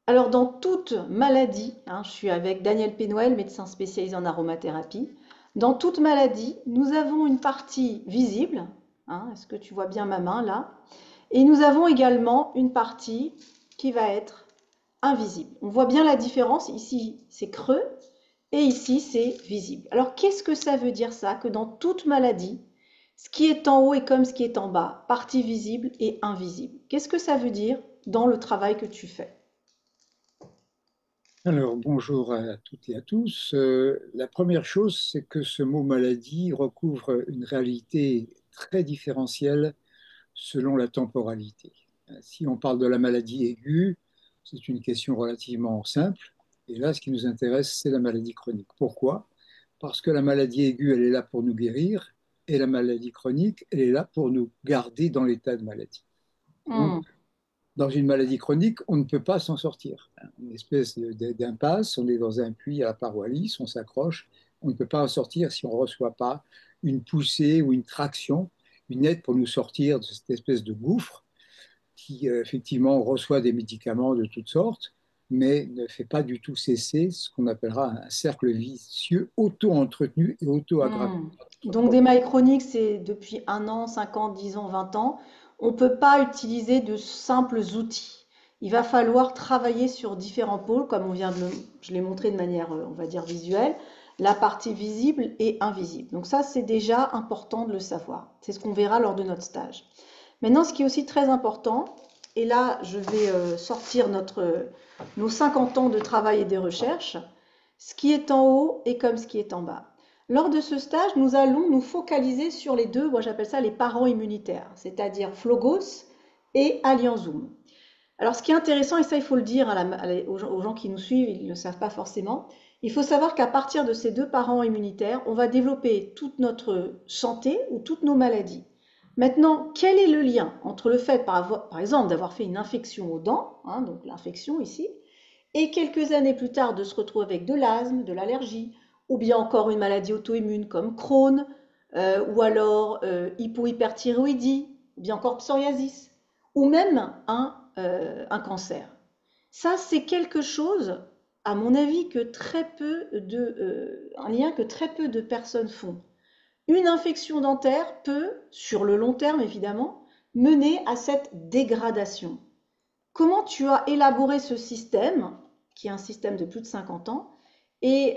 Alors, dans toute maladie, hein, je suis avec Daniel Pénoël, médecin spécialisé en aromathérapie. Dans toute maladie, nous avons une partie visible, hein, est-ce que tu vois bien ma main là? Et nous avons également une partie qui va être invisible. On voit bien la différence. Ici, c'est creux et ici, c'est visible. Alors, qu'est-ce que ça veut dire ça? Que dans toute maladie, ce qui est en haut est comme ce qui est en bas, partie visible et invisible. Qu'est-ce que ça veut dire dans le travail que tu fais? Alors, bonjour à toutes et à tous. La première chose, c'est que ce mot maladie recouvre une réalité très différentielle selon la temporalité. Si on parle de la maladie aiguë, c'est une question relativement simple. Et là, ce qui nous intéresse, c'est la maladie chronique. Pourquoi? Parce que la maladie aiguë, elle est là pour nous guérir, et la maladie chronique, elle est là pour nous garder dans l'état de maladie. Et donc, Hmm. dans une maladie chronique, on ne peut pas s'en sortir. Une espèce d'impasse, on est dans un puits à la paroi lisse, on s'accroche, on ne peut pas en sortir si on ne reçoit pas une poussée ou une traction, une aide pour nous sortir de cette espèce de gouffre qui, effectivement, reçoit des médicaments de toutes sortes, mais ne fait pas du tout cesser ce qu'on appellera un cercle vicieux auto-entretenu et auto-aggravé. Hmm. Donc des mailles chroniques, c'est depuis 1 an, 5 ans, 10 ans, 20 ans. On ne peut pas utiliser de simples outils. Il va falloir travailler sur différents pôles, comme je l'ai montré de manière, on va dire, visuelle, la partie visible et invisible. Donc ça, c'est déjà important de le savoir. C'est ce qu'on verra lors de notre stage. Maintenant, ce qui est aussi très important, et là, je vais sortir nos 50 ans de travail et de recherche, ce qui est en haut est comme ce qui est en bas. Lors de ce stage, nous allons nous focaliser sur les deux, moi j'appelle ça les parents immunitaires, c'est-à-dire Flogos et Allianzoom. Alors ce qui est intéressant, et ça il faut le dire aux gens qui nous suivent, ils ne le savent pas forcément, il faut savoir qu'à partir de ces deux parents immunitaires, on va développer toute notre santé ou toutes nos maladies. Maintenant, quel est le lien entre le fait, par exemple, d'avoir fait une infection aux dents, hein, donc l'infection ici, et quelques années plus tard de se retrouver avec de l'asthme, de l'allergie, ou bien encore une maladie auto-immune comme Crohn, ou alors hypohyperthyroïdie, ou bien encore psoriasis, ou même un cancer. Ça, c'est quelque chose, à mon avis, un lien que très peu de personnes font. Une infection dentaire peut, sur le long terme évidemment, mener à cette dégradation. Comment tu as élaboré ce système, qui est un système de plus de 50 ans, et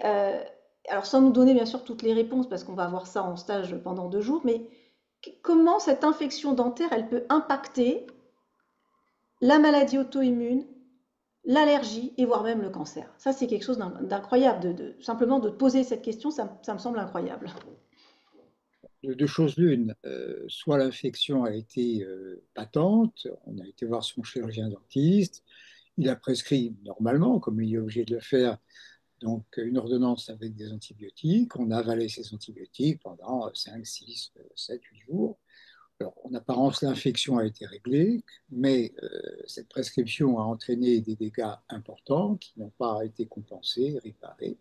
alors sans nous donner bien sûr toutes les réponses, parce qu'on va voir ça en stage pendant 2 jours, mais comment cette infection dentaire, elle peut impacter la maladie auto-immune, l'allergie et voire même le cancer. Ça, c'est quelque chose d'incroyable. Simplement de poser cette question, ça me semble incroyable. De deux choses l'une, soit l'infection a été patente, on a été voir son chirurgien dentiste, il a prescrit normalement, comme il est obligé de le faire, donc une ordonnance avec des antibiotiques, on a avalé ces antibiotiques pendant 5, 6, 7, 8 jours. Alors, en apparence, l'infection a été réglée, mais cette prescription a entraîné des dégâts importants qui n'ont pas été compensés, réparés.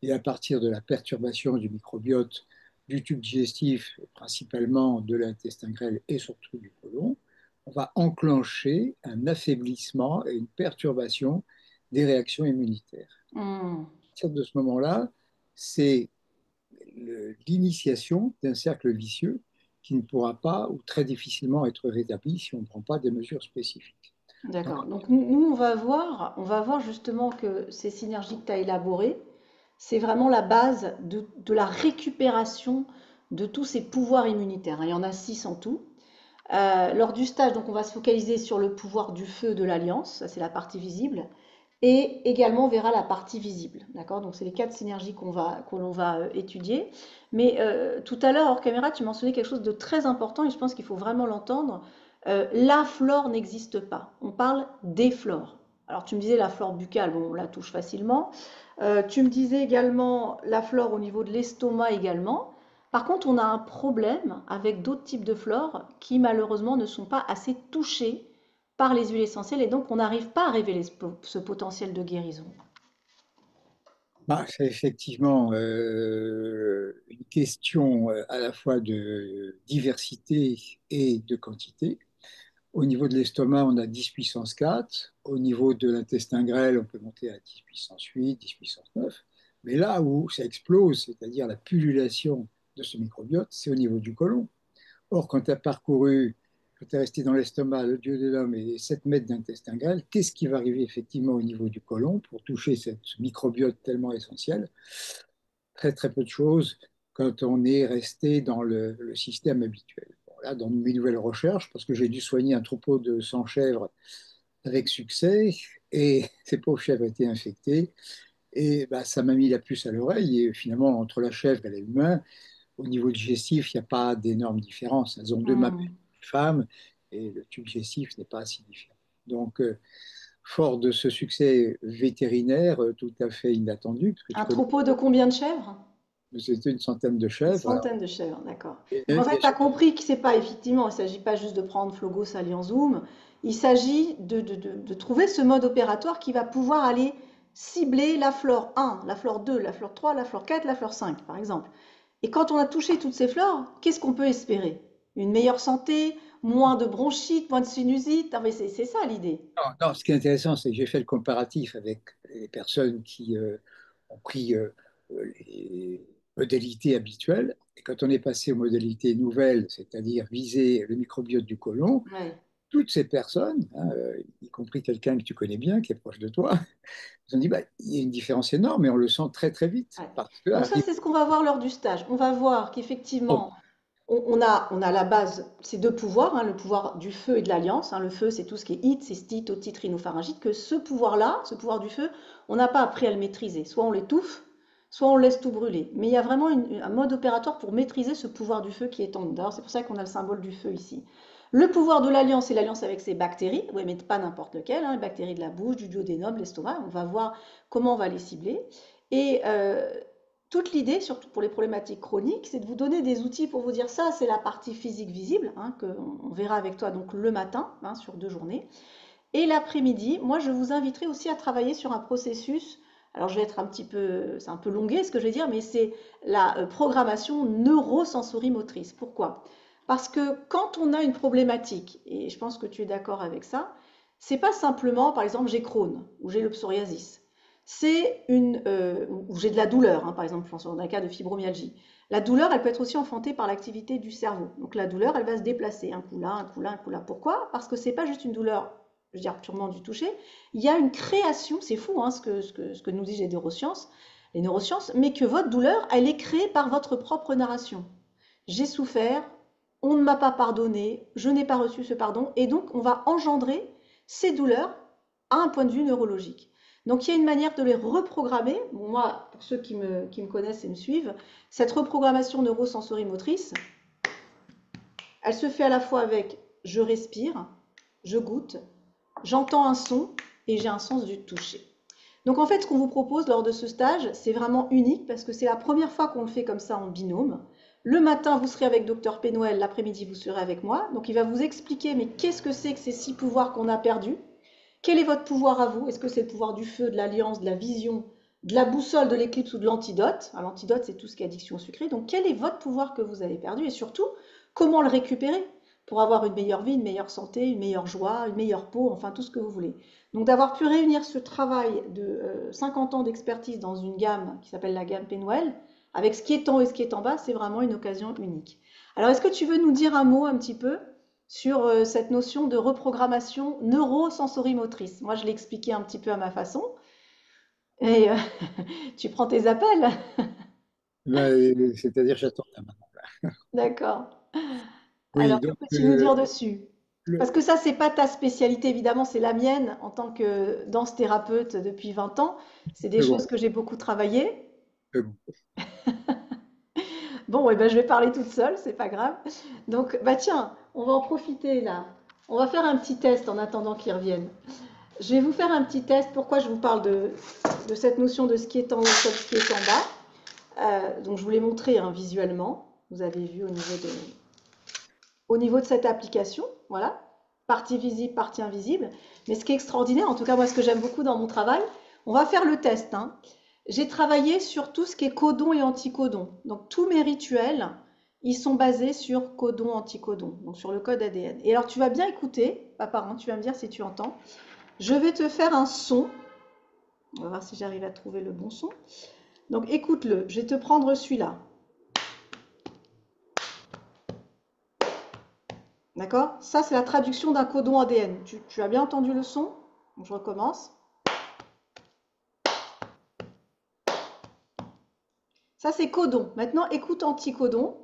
Et à partir de la perturbation du microbiote du tube digestif, principalement de l'intestin grêle et surtout du côlon, on va enclencher un affaiblissement et une perturbation des réactions immunitaires. Hmm. À partir de ce moment-là, c'est l'initiation d'un cercle vicieux qui ne pourra pas ou très difficilement être rétabli si on ne prend pas des mesures spécifiques. Donc, D'accord. Donc nous, on va voir justement que ces synergies que tu as élaborées, c'est vraiment la base de la récupération de tous ces pouvoirs immunitaires. Il y en a 6 en tout. Lors du stage, donc on va se focaliser sur le pouvoir du feu de l'alliance, ça c'est la partie visible, et également on verra la partie visible. D'accord? Donc c'est les 4 synergies que l'on va étudier. Mais tout à l'heure, hors caméra, tu mentionnais quelque chose de très important et je pense qu'il faut vraiment l'entendre. La flore n'existe pas. On parle des flores. Alors tu me disais la flore buccale, bon, on la touche facilement. Tu me disais également la flore au niveau de l'estomac également. Par contre, on a un problème avec d'autres types de flores qui malheureusement ne sont pas assez touchés par les huiles essentielles et donc on n'arrive pas à révéler ce potentiel de guérison. bah, c'est effectivement une question à la fois de diversité et de quantité. Au niveau de l'estomac, on a 10 puissance 4. Au niveau de l'intestin grêle, on peut monter à 10 puissance 8, 10 puissance 9. Mais là où ça explose, c'est-à-dire la pullulation de ce microbiote, c'est au niveau du côlon. Or, quand tu as parcouru, quand tu es resté dans l'estomac, le duodénum et 7 mètres d'intestin grêle, qu'est-ce qui va arriver effectivement au niveau du côlon pour toucher ce microbiote tellement essentiel? Très très peu de choses quand on est resté dans le système habituel. Bon, là, dans mes nouvelles recherches, parce que j'ai dû soigner un troupeau de 100 chèvres avec succès, et ces pauvres chèvres étaient infectées, et bah, ça m'a mis la puce à l'oreille, et finalement, entre la chèvre et l'humain, au niveau digestif, il n'y a pas d'énormes différences. Elles ont deux mamelles, Hmm. femmes, et le tube digestif n'est pas si différent. Donc, fort de ce succès vétérinaire tout à fait inattendu, parce que tu Un connais, troupeau de combien de chèvres? c'était une centaine de Une chèvres. Alors, centaine de chèvres, d'accord. et, Donc en fait, et tu as compris que c'est pas, effectivement, il ne s'agit pas juste de prendre Flogos AllianzZoom, il s'agit de trouver ce mode opératoire qui va pouvoir aller cibler la flore 1, la flore 2, la flore 3, la flore 4, la flore 5, par exemple. Et quand on a touché toutes ces flores, qu'est-ce qu'on peut espérer? Une meilleure santé, moins de bronchite, moins de sinusite? Ah, mais c'est ça l'idée. non, ce qui est intéressant, c'est que j'ai fait le comparatif avec les personnes qui ont pris les modalités habituelles. Et quand on est passé aux modalités nouvelles, c'est-à-dire viser le microbiote du côlon, Ouais. toutes ces personnes, hein, y compris quelqu'un que tu connais bien, qui est proche de toi, ils ont dit bah, il y a une différence énorme et on le sent très très vite. Ouais. Parce que Donc ça, arrive. c'est ce qu'on va voir lors du stage. On va voir Oh, qu'effectivement, on a la base, ces deux pouvoirs, hein, le pouvoir du feu et de l'alliance. Hein. Le feu, c'est tout ce qui est it, cystite, otite, rhinopharyngite, que ce pouvoir-là, ce pouvoir du feu, on n'a pas appris à le maîtriser. Soit on l'étouffe, soit on laisse tout brûler. Mais il y a vraiment un mode opératoire pour maîtriser ce pouvoir du feu qui est en nous. D'ailleurs, c'est pour ça qu'on a le symbole du feu ici. Le pouvoir de l'alliance, c'est l'alliance avec ses bactéries, oui, mais pas n'importe lequel, hein, les bactéries de la bouche, du duodénum, de l'estomac. On va voir comment on va les cibler. Et toute l'idée, surtout pour les problématiques chroniques, c'est de vous donner des outils pour vous dire ça, c'est la partie physique visible, hein, qu'on verra avec toi donc le matin, hein, sur 2 journées. Et l'après-midi, moi, je vous inviterai aussi à travailler sur un processus. Alors, je vais être un petit peu, c'est un peu longué ce que je vais dire, mais c'est la programmation neurosensorimotrice. Pourquoi? Parce que quand on a une problématique, et je pense que tu es d'accord avec ça, c'est pas simplement, par exemple, j'ai Crohn ou j'ai le psoriasis. C'est ou j'ai de la douleur, hein, par exemple, dans un cas de fibromyalgie. La douleur, elle peut être aussi enfantée par l'activité du cerveau. Donc la douleur, elle va se déplacer un coup là, un coup là, un coup là. Pourquoi? Parce que c'est pas juste une douleur, je veux dire, purement du toucher. Il y a une création, c'est fou hein, ce que nous disent les neurosciences, mais que votre douleur, elle est créée par votre propre narration. J'ai souffert, on ne m'a pas pardonné, je n'ai pas reçu ce pardon, et donc on va engendrer ces douleurs à un point de vue neurologique. Donc il y a une manière de les reprogrammer. Bon, moi, pour ceux qui me connaissent et me suivent, cette reprogrammation neurosensorimotrice, elle se fait à la fois avec je respire, je goûte, j'entends un son et j'ai un sens du toucher. Donc en fait, ce qu'on vous propose lors de ce stage, c'est vraiment unique parce que c'est la première fois qu'on le fait comme ça en binôme. Le matin, vous serez avec Dr Pénoël, l'après-midi, vous serez avec moi. Donc il va vous expliquer, mais qu'est-ce que c'est que ces 6 pouvoirs qu'on a perdus? Quel est votre pouvoir à vous? Est-ce que c'est le pouvoir du feu, de l'alliance, de la vision, de la boussole, de l'éclipse ou de l'antidote? L'antidote, c'est tout ce qui est addiction sucrée. Donc quel est votre pouvoir que vous avez perdu? Et surtout, comment le récupérer pour avoir une meilleure vie, une meilleure santé, une meilleure joie, une meilleure peau, enfin tout ce que vous voulez. Donc d'avoir pu réunir ce travail de 50 ans d'expertise dans une gamme qui s'appelle la gamme Penwell, avec ce qui est en haut et ce qui est en bas, c'est vraiment une occasion unique. Alors est-ce que tu veux nous dire un mot un petit peu sur cette notion de reprogrammation neurosensorimotrice? Moi, je l'ai expliqué un petit peu à ma façon. Et tu prends tes appels? ben, c'est-à-dire, j'attends ta main. D'accord. Oui, Alors, que donc peux-tu nous dire dessus? Parce le- que ça, c'est pas ta spécialité, évidemment, c'est la mienne en tant que danse thérapeute depuis 20 ans. C'est des le bon, choses que j'ai beaucoup travaillées. le bon. Bon, eh ben, je vais parler toute seule, c'est pas grave. Donc, bah tiens, on va en profiter là. On va faire un petit test en attendant qu'ils reviennent. Je vais vous faire un petit test. Pourquoi je vous parle de cette notion de ce qui est en haut, ce qui est en bas. Donc, je vous l'ai montré hein, visuellement. Vous avez vu au niveau de cette application, voilà, partie visible, partie invisible. Mais ce qui est extraordinaire, en tout cas moi ce que j'aime beaucoup dans mon travail, on va faire le test. Hein. J'ai travaillé sur tout ce qui est codon et anticodon. Donc tous mes rituels, ils sont basés sur codon, anticodon, donc sur le code ADN. Et alors tu vas bien écouter, apparemment, tu vas me dire si tu entends. Je vais te faire un son. On va voir si j'arrive à trouver le bon son. Donc écoute-le, je vais te prendre celui-là. D'accord? Ça, c'est la traduction d'un codon ADN. Tu as bien entendu le son? Donc, je recommence. Ça, c'est codon. Maintenant, écoute anticodon.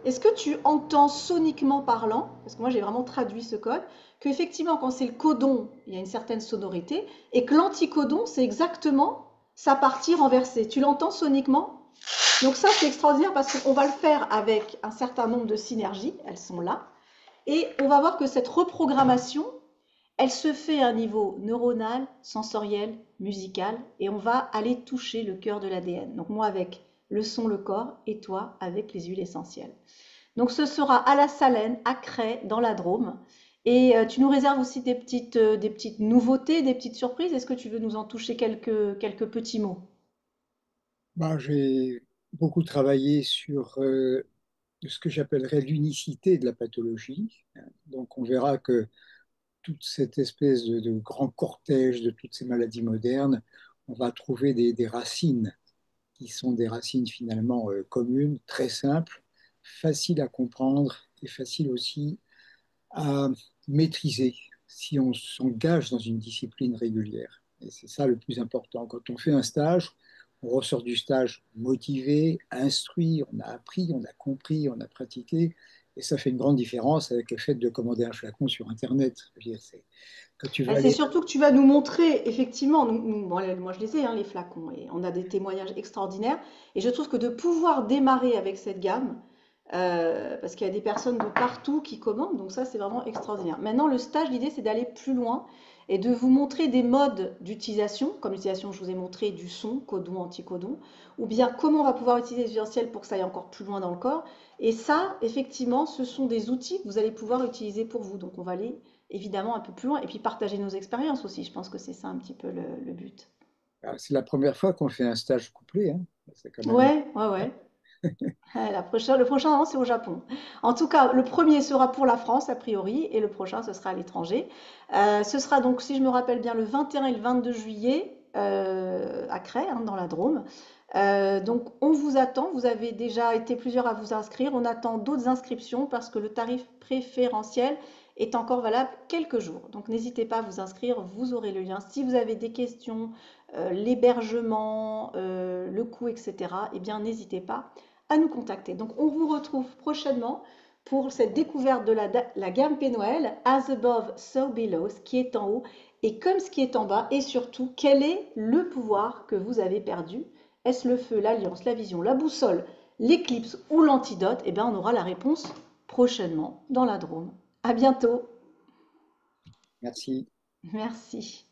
Est-ce que tu entends soniquement parlant, parce que moi j'ai vraiment traduit ce code, qu'effectivement quand c'est le codon, il y a une certaine sonorité, et que l'anticodon, c'est exactement sa partie renversée. Tu l'entends soniquement? Donc ça c'est extraordinaire parce qu'on va le faire avec un certain nombre de synergies, elles sont là, et on va voir que cette reprogrammation, elle se fait à un niveau neuronal, sensoriel, musical, et on va aller toucher le cœur de l'ADN. Donc moi avec le son, le corps, et toi avec les huiles essentielles. Donc ce sera à la Salenne, à Cray, dans la Drôme. Et tu nous réserves aussi des petites nouveautés, des petites surprises. Est-ce que tu veux nous en toucher quelques petits mots? Bah, j'ai beaucoup travaillé sur ce que j'appellerais l'unicité de la pathologie. Donc on verra que toute cette espèce de grand cortège de toutes ces maladies modernes, on va trouver des racines qui sont des racines finalement communes, très simples, faciles à comprendre et faciles aussi à maîtriser si on s'engage dans une discipline régulière. Et c'est ça le plus important. Quand on fait un stage, on ressort du stage motivé, instruit, on a appris, on a compris, on a pratiqué. Et ça fait une grande différence avec le fait de commander un flacon sur Internet. Je veux dire, quand tu vas C'est aller. surtout que tu vas nous montrer, effectivement, bon, moi je les ai, hein, les flacons, et on a des témoignages extraordinaires. Et je trouve que de pouvoir démarrer avec cette gamme, parce qu'il y a des personnes de partout qui commandent, donc ça c'est vraiment extraordinaire. Maintenant, le stage, l'idée c'est d'aller plus loin et de vous montrer des modes d'utilisation, comme l'utilisation, je vous ai montré du son, codon, anticodon, ou bien comment on va pouvoir utiliser les essentiels pour que ça aille encore plus loin dans le corps. Et ça, effectivement, ce sont des outils que vous allez pouvoir utiliser pour vous. Donc on va aller évidemment un peu plus loin et puis partager nos expériences aussi. Je pense que c'est ça un petit peu le but. C'est la première fois qu'on fait un stage couplé, hein. C'est quand même. Ouais, ouais, ouais. Le prochain, non, c'est au Japon. En tout cas, le premier sera pour la France, a priori, et le prochain, ce sera à l'étranger. Ce sera donc, si je me rappelle bien, le 21 et le 22 juillet à Cray, hein, dans la Drôme. Donc, on vous attend. Vous avez déjà été plusieurs à vous inscrire. On attend d'autres inscriptions parce que le tarif préférentiel est encore valable quelques jours. Donc, n'hésitez pas à vous inscrire. Vous aurez le lien. Si vous avez des questions, l'hébergement, le coût, etc., eh bien, n'hésitez pas à nous contacter. Donc, on vous retrouve prochainement pour cette découverte de la gamme P Noël, As Above, So Below, ce qui est en haut et comme ce qui est en bas, et surtout, quel est le pouvoir que vous avez perdu? Est-ce le feu, l'alliance, la vision, la boussole, l'éclipse ou l'antidote? Eh bien, on aura la réponse prochainement dans la Drôme. À bientôt. Merci. Merci.